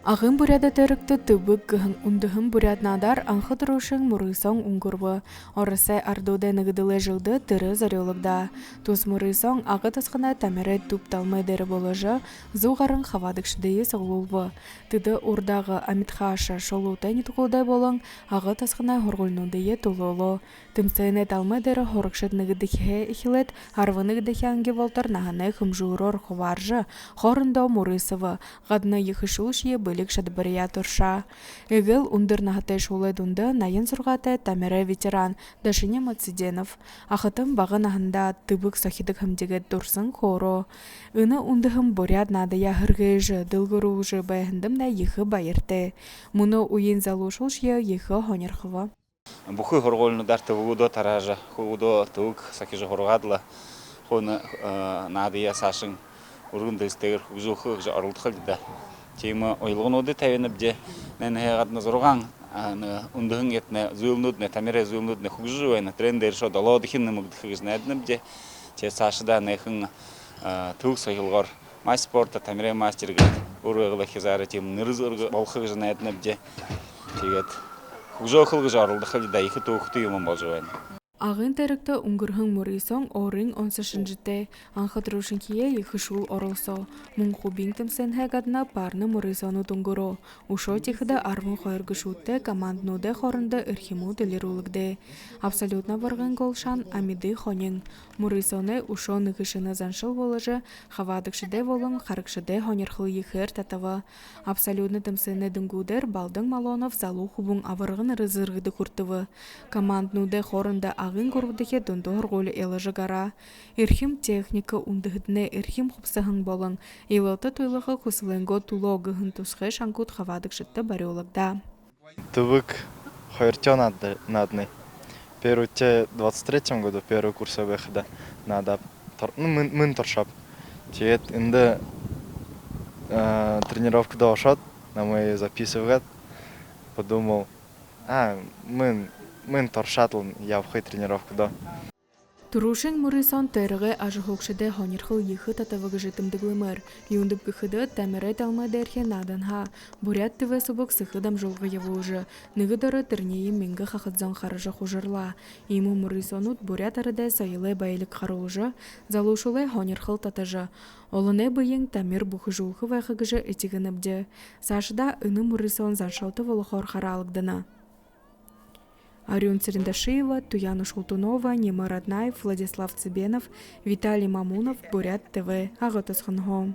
Ағын буряда төрікті түбік кіхін ұндығын буряднадар анхы тұрушың мұрысон ұңғырбы. Орысы ардуды нығдылы жылды түрі зарелігда. Тус мұрысон ағы тасқына тәмірі тупталмай дәрі болыжы, зуғарын хавадықшыдейі сығылылбы. Тыды урдағы амитхаша шолутай нетуғылдай болың, ағы тасқына хорғылнудейі тұлылы. Тымсайны талмай дәрі хорықшыд нығдықе ихилет, арвынығдықе анги волтар нағаны хымжуырор ховаржы, хорындау мұрысывы, ғадны ехышулшие бөлік шадбария турша. Эгыл ундыр нахатай шулай дунды найын сургаты тамері ветеран Дашине Мациденов. Ахытым бағын ағында тыбық сахидық хымдегі турсын хору. Үні ундығым буряд надая хыргыжы, дылгыружы байхындым да ехы байырты. Мұны уйын залушылшие ехы хонерхыва. Бухы хорголны дарты вугудо таража, хугудо тук сакижа хоргадла. Хуны надая сашын урынды істегір хугжухы арылдықыл да. Тема ойлығынуды тәуеніп де, нәні ғадны зұрған ұндығын етіне зүйілнудны, тәмері зүйілнудны хугжу өйні трендер шо даладықынны мұгдықығызны әдініп де, те сашыда нәйхін тук сойылғар май спорта тәмері мастергіт ұрығылы кезары тем нырыз болқығызны әдініп де, тегет хугжу қылғы жарылдықыл да екі туқты юмын бол жуайны. Ағын тәрікті ұңғырғын мұрысон орын 10-шынжыте анхатрушын кие ехышул орылсо. Мұн хубин тымсын хәгадна парны мұрысону тұңғыру. Ушо тихіді арвын қойыргышутты команднуды хорынды үрхиму ділерулыгды. Абсолютно варғын голшан амиды хонен. Мұрысоны ушо нығышыны заншыл болыжы, хавадықшыды волын қарықшыды хонерхыл ехір татавы. Абсолютно тымсыны дүнгудер балдың малонов залу хубун авырғын рызырғыды күртівы. Команднуды хорынды ағын көргідіге дүнді ғырғолы елі гара. Ирхим техника ундығыдны ирхим құпсығын болын. Еліті туйлығы құсылыңғы тулогығын тұсқы шаңгуд хавадық жытты бариолығда. Тывык Хайртё надный. Первый в 23-м году, первый курс выхода, надо мын торшап. Тет инде тренировка дошат, на мой записывает. Подумал, мын торшатл, я в тренировку да. Турушын мұрысон тәріғі ажы хоқшыды хонерхыл ехы татавығы жытымдығылымыр. Юндып күхіді тәмірі талмайды әрхе наданға. Бурят тіві сұбық сықыдам жолғы евужы. Нығыдары түрнейі менгі қақыдзан қарыжы хужырла. Иму мұрысонут бурят арыдай сайылы байлық қарылыжы, залушылы хонерхыл татажы. Олыны бұйың тәмір бұхы жулқы вайқығыжы етігініпді. Сашыда үні мұрысон заншалты волықор қаралықдыны. Арюн Церендашиева, Туяна Шултунова, Нема Раднаев, Владислав Цыбенов, Виталий Мамунов, Бурят ТВ, Агатасханго.